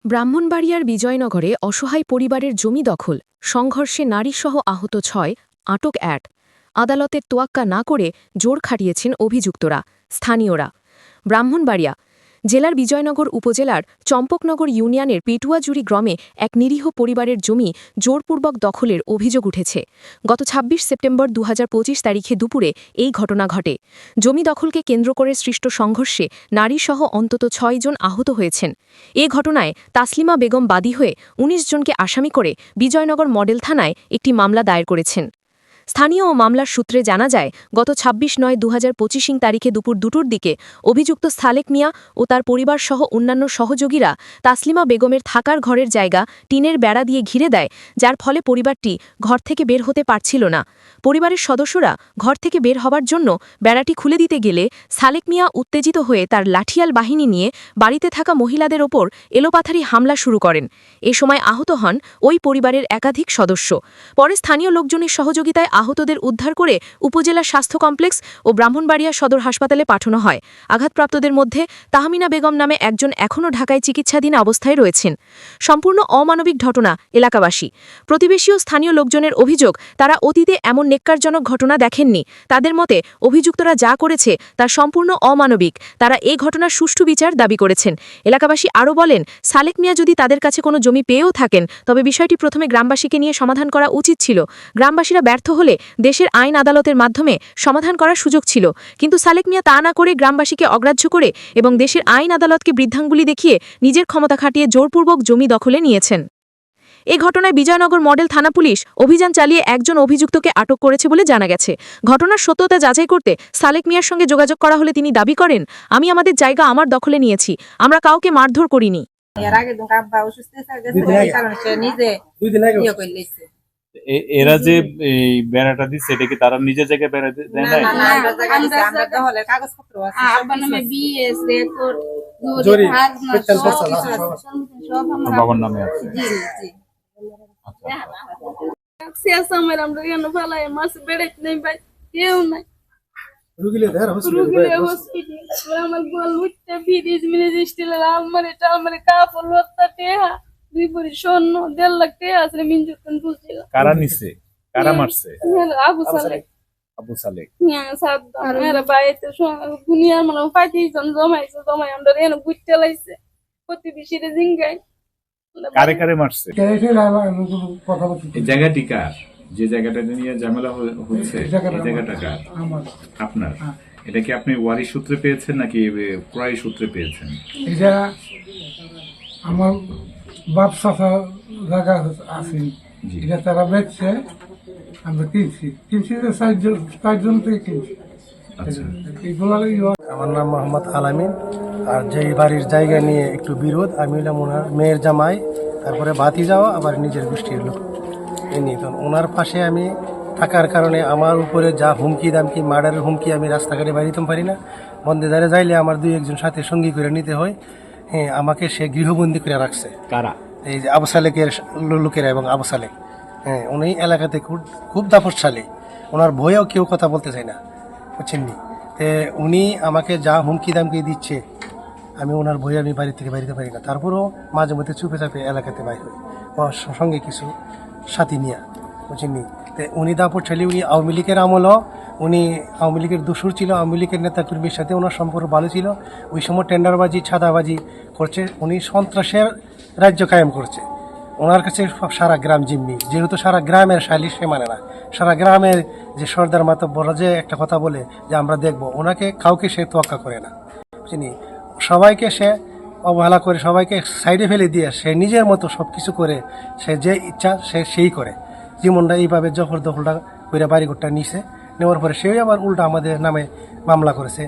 ব্রাহ্মণবাড়িয়ার বিজয়নগরে অসহায় পরিবারের জমি দখল, সংঘর্ষে নারীসহ আহত ৬, আটক ১। আদালতের তোয়াক্কা না করে জোর খাটিয়েছেন অভিযুক্তরা, স্থানীয়রা। ব্রাহ্মণবাড়িয়া জেলার বিজয়নগর উপজেলার চম্পকনগর ইউনিয়নের পেটুয়াজুড়ি গ্রামে এক নিরীহ পরিবারের জমি জোরপূর্বক দখলের অভিযোগ উঠেছে। গত ২৬ সেপ্টেম্বর ২০২৫ তারিখে দুপুরে এই ঘটনা ঘটে। জমি দখলকে কেন্দ্র করে সৃষ্ট সংঘর্ষে নারীসহ অন্তত ৬ জন আহত হয়েছেন। এ ঘটনায় তাসলিমা বেগম বাদী হয়ে ১৯ জনকে আসামি করে বিজয়নগর মডেল থানায় একটি মামলা দায়ের করেছেন। স্থানীয় ও মামলার সূত্রে জানা যায়, গত ২৬/৯/২০২৫ তারিখে দুপুর ২টোর দিকে অভিযুক্ত সালেক মিয়া ও তার পরিবারসহ অন্যান্য সহযোগীরা তাসলিমা বেগমের থাকার ঘরের জায়গা টিনের বেড়া দিয়ে ঘিরে দেয়, যার ফলে পরিবারটি ঘর থেকে বের হতে পারছিল না। পরিবারের সদস্যরা ঘর থেকে বের হবার জন্য বেড়াটি খুলে দিতে গেলে সালেক মিয়া উত্তেজিত হয়ে তার লাঠিয়াল বাহিনী নিয়ে বাড়িতে থাকা মহিলাদের ওপর এলোপাথারি হামলা শুরু করেন। এ সময় আহত হন ওই পরিবারের একাধিক সদস্য। পরে স্থানীয় লোকজনের সহযোগিতায় আহতদের উদ্ধার করে উপজেলা স্বাস্থ্য কমপ্লেক্স ও ব্রাহ্মণবাড়িয়া সদর হাসপাতালে পাঠানো হয়। আঘাতপ্রাপ্তদের মধ্যে তাহমিনা বেগম নামে একজন এখনও ঢাকায় চিকিৎসাধীন অবস্থায় রয়েছেন। সম্পূর্ণ অমানবিক ঘটনা এলাকাবাসী, প্রতিবেশী ও স্থানীয় লোকজনের অভিযোগ, তারা অতীতে এমন নেক্কারজনক ঘটনা দেখেননি। তাদের মতে অভিযুক্তরা যা করেছে তা সম্পূর্ণ অমানবিক। তারা এ ঘটনার সুষ্ঠু বিচার দাবি করেছেন। এলাকাবাসী আরও বলেন, সালেক মিয়া যদি তাদের কাছে কোনো জমি পেয়েও থাকেন, তবে বিষয়টি প্রথমে গ্রামবাসীকে নিয়ে সমাধান করা উচিত ছিল। গ্রামবাসীরা ব্যর্থ হলে দেশের আইন আদালতের মাধ্যমে সমাধান করার সুযোগ ছিল, কিন্তু সালেক মিয়া তা না করে গ্রামবাসীকে অগ্রাহ্য করে এবং দেশের আইন আদালতকে বৃদ্ধাঙ্গুলি দেখিয়ে নিজের ক্ষমতা খাটিয়ে জোরপূর্বক জমি দখলে নিয়েছেন। এ ঘটনায় বিজয়নগর মডেল থানা পুলিশ অভিযান চালিয়ে একজন অভিযুক্তকে আটক করেছে বলে জানা গেছে। ঘটনার সত্যতা যাচাই করতে সালেক মিয়ার সঙ্গে যোগাযোগ করা হলে তিনি দাবি করেন, আমি আমাদের জায়গা আমার দখলে নিয়েছি, আমরা কাউকে মারধর করিনি। এরা যে বেড়াটা দিচ্ছে, এটা কি তারা নিজের জায়গায় বেড়া দেয় না? বাবার নামে আছে। কারা নিছে, কারা মারছে? আবু সালেক। কারে কারে মারছে? এই জায়গাটি কার? যে জায়গাটা নিয়ে ঝামেলা হচ্ছে, এই জায়গাটা কার? আপনার। এটা কি আপনি ওয়ারিশ সূত্রে পেয়েছেন নাকি ক্রয় সূত্রে পেয়েছেন? এটা আমার বাপ চাচা জায়গা আছে, এটা তারা বেচছে, আমরা কিনছি চারজন থেকে কিনছি। আমার নাম মোহাম্মদ আলামিন। আর যে বাড়ির জায়গা নিয়ে একটু বিরোধ, আমি হলাম ওনার মেয়ের জামাই, তারপরে বাতি যাওয়া, আবার নিজের গোষ্ঠীর লোক। এই নিয়ে তো ওনার পাশে আমি থাকার কারণে আমার উপরে যা হুমকি দামকি, মার্ডারের হুমকি, আমি রাস্তাঘাটে বাড়িতে পারি না। বন্দেদারে যাইলে আমার 2-1 সাথে সঙ্গী করে নিতে হয়। হ্যাঁ, আমাকে সে গৃহবন্দী করে রাখছে। কারা? এই যে আবু সালেকের লোকেরা এবং আবু সালেক। হ্যাঁ, উনি এলাকাতে খুব দাপটশালী, ওনার ভয়েও কেউ কথা বলতে চায় না, বুঝছেন নি? উনি আমাকে যা হুমকি দামকি দিচ্ছে, আমি ওনার ভয়ে আমি বাড়ি থেকে বাড়িতে পারি না। তারপরেও মাঝে মধ্যে চুপে চাপে এলাকাতে বাইর হই, ওনার সঙ্গে কিছু সাথী নিয়ে, বুঝছেন নি? উনি দাপটশালী, উনি আওয়ামী লীগের আমলও, উনি আওয়ামী লীগের দোসর ছিল, আওয়ামী লীগের নেতাকর্মীর সাথে ওনার সম্পর্ক ভালো ছিল। ওই সময় টেন্ডারবাজি, ছাদাবাজি করছে, উনি সন্ত্রাসের রাজ্য কায়েম করছে। ওনার কাছে সারা গ্রাম জিম্মি, যেহেতু সারা গ্রামের সালিশ সে মানে না। সারা গ্রামের যে সর্দার মাতব্বররা যে একটা কথা বলে যে আমরা দেখব, ওনাকে কাউকে সে তোয়াক্কা করে না, বুঝিনি? সবাইকে সে অবহেলা করে, সবাইকে সাইডে ফেলে দিয়ে সে নিজের মতো সব কিছু করে, সে যে ইচ্ছা সে সেই করে। জীবনটা এইভাবে জবরদখলটা করে বাড়িঘরটা নিছে, নেওয়ার পরে সেও আবার উল্টা আমাদের নামে মামলা করেছে।